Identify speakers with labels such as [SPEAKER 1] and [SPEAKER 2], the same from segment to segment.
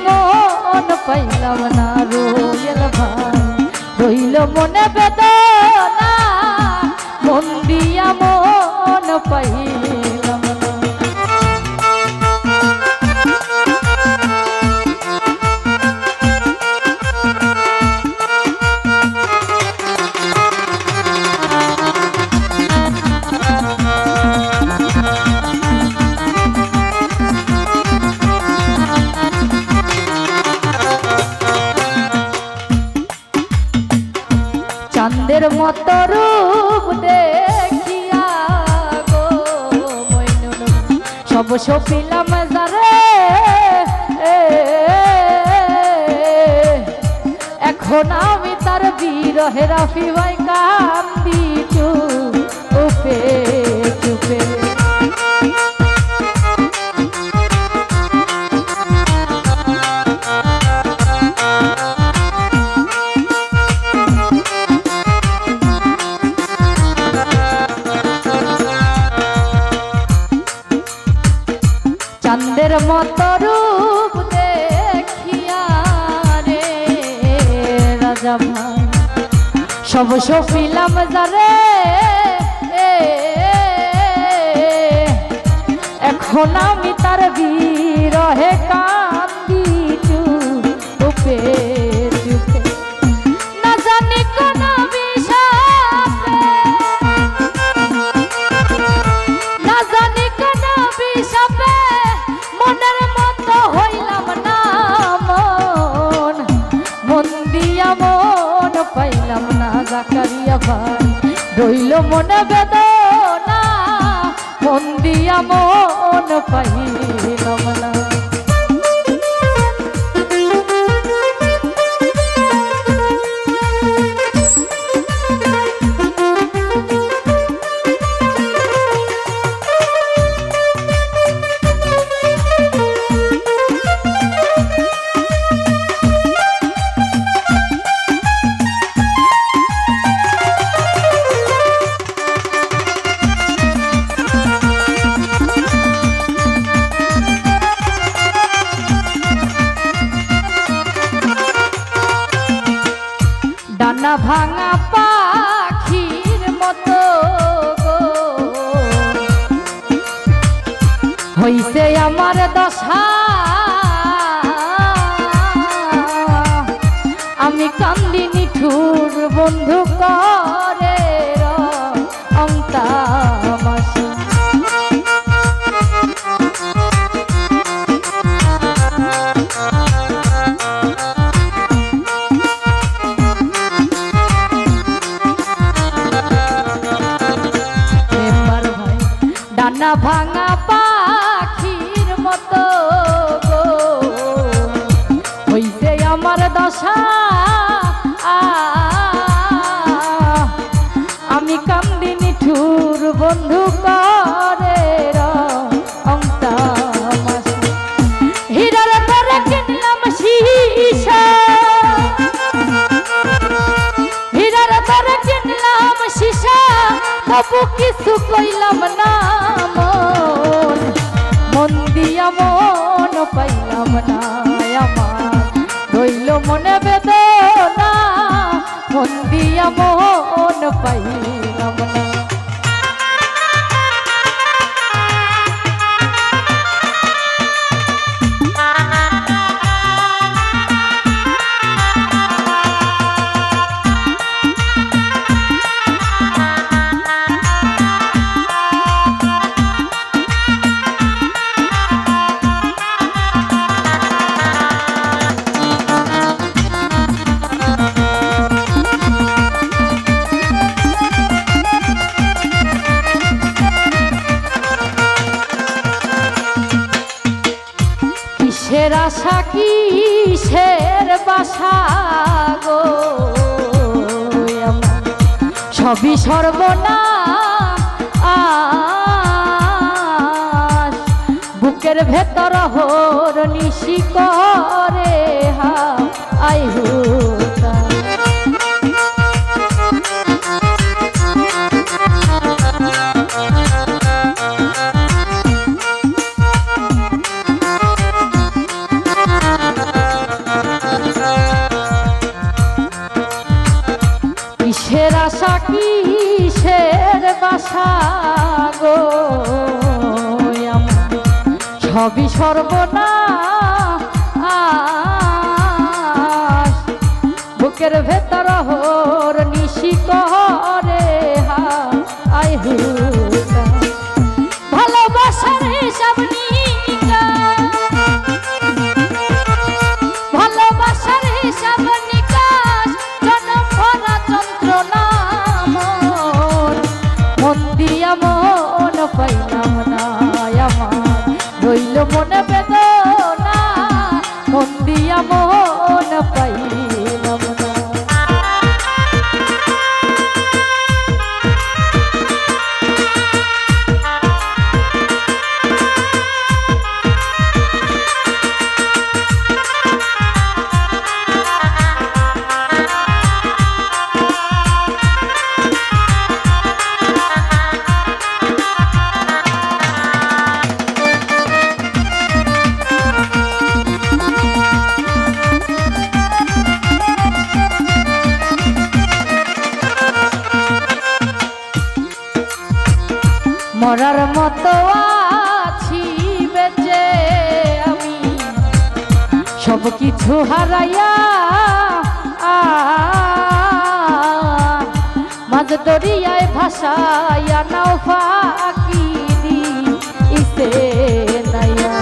[SPEAKER 1] মন পাইলাম না রোয়েল ভাই রইল মনে বেদনা মন দিয়া মন পাইলাম না। চাঁদের মতো রূপ দেখিয়া গো মইনুল সব সপিলাম যারে এখন আমি তার বিরহে রাফি ভাই কান্দি চুপে চুপে। চাঁদের মতো রূপ দেখিয়া রে রাজা ভাই সব সপিলাম যারে এখন আমি তার বিরহে কান্দি চুপে চুপে। না জানি কোন বিষাপে না জানি কোন বিষাপে মনের মতো হইলাম না মন মন দিয়া মন পাইলাম না জাকারিয়া ভাই রইল মনে বেদনা মন দিয়া মন পাইলাম না। ডানা ভাঙা পাখির মতো গো হইছে আমার দশা আমি কান্দি নিঠুর বন্ধু করে অন্তামাশা। ডানা ভাঙা পাখির মতো গো হইছে আমার দশা আমি কান্দি নিঠুর বন্ধু করে অন্তামাশা। হীরার তরে কিনলাম শিশা হীরার তরে কিনলাম শিশা তবু কিছু কইলাম না মন মন দিয়া মন পাইলাম না আমার রইল মনে বেদনা মন দিয়া মন পাইলাম না। কিসের আশা কিসের বাসা গো আমার সবই সর্বনাশ বুকের ভেতর হোর নিশি করে হা আই হুতা। সবই সর্বনাশ বুকের ভেতর হোর নিশি করে হায় হুতা ভালোবাসার হিসাব নিকাশ ভালোবাসার হিসাব নিকাশ জনম ভরা যন্ত্রণা মন দিয়া মন পাইলাম না আমার রইল মনে বেদনা মন দিয়া মন পাইলাম না। মরার মতো আছি বেঁচে আমি সব কিছু হারাইয়া মাঝ দরিয়ায় ভাসাইয়া নাও ফাঁকি দিছে নাইয়া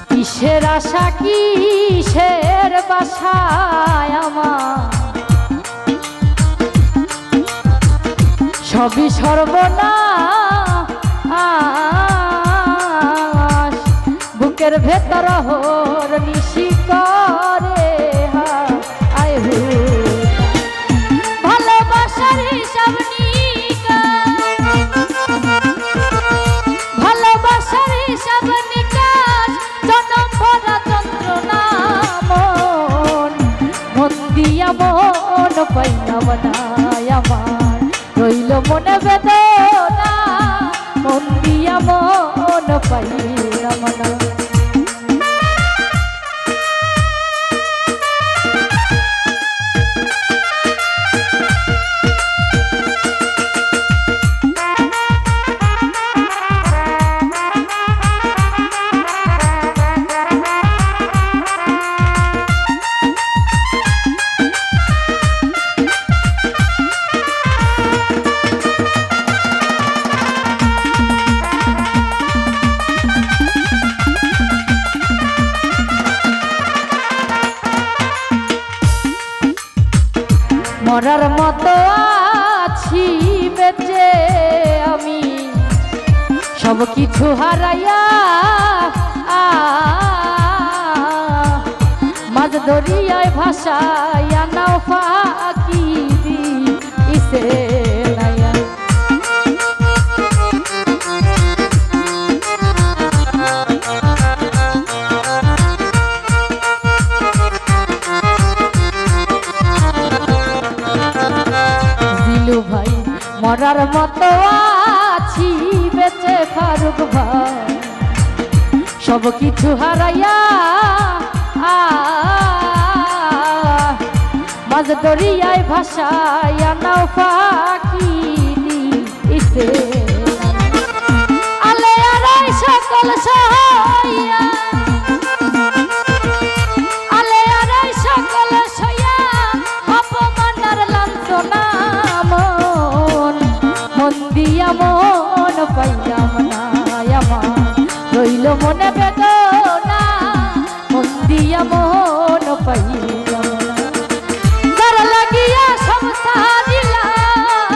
[SPEAKER 1] কিসের আশা কিসের বাসায় আমার সবই সর্বনাশ বুকের ভেতর হোর নিশি করে হায় হুতা ভালোবাসার হিসাব নিকাশ ভালোবাসার হিসাব নিকাশ জনম ভরা যন্ত্রণা মন দিয়া মন পাইলাম না আমার রইল মনে বেদনা মন দিয়া মন পাইলাম না। মরার মতো আছি বেঁচে আমি সব কিছু হারাইয়া মাঝ দরিয়ায় ভাসাইয়া নাও ফাঁকি দিছে নাইয়া ভাই মরার মতো আছি বেঁচে ফারুক ভাই সব কিছু হারাইয়া মাঝ দরিয়ায় ভাসাইয়া নাও ফাঁকি দিছে আলে আড়াই সকল সহাইয়া আলে আড়াই সকল সইয়া অপমানার লাঞ্ছনা মন দিয়া মন পাইলাম না আমার রইল মনে বেদনা মন দিয়া মন পাইলাম না। যার লাগিয়া সংসার দিলাম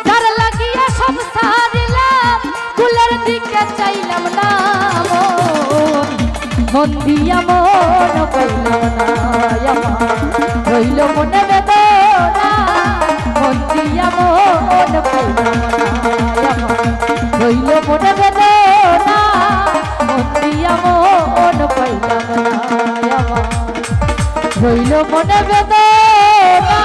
[SPEAKER 1] যার লাগিয়া সংসার দিলাম কুলের দিকে চাইলাম না মন দিয়া মন পাইলাম না আমার রইল মনে বেদনা মন দিয়া মন পাইলাম না আমার রইল মনে বেদনা মন দিয়া মন পাইলাম না আমার রইল মনে বেদনা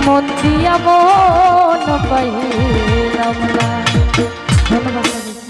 [SPEAKER 1] মন দিয়া মন পাইলাম। পাইলাম না। ধন্যবাদ।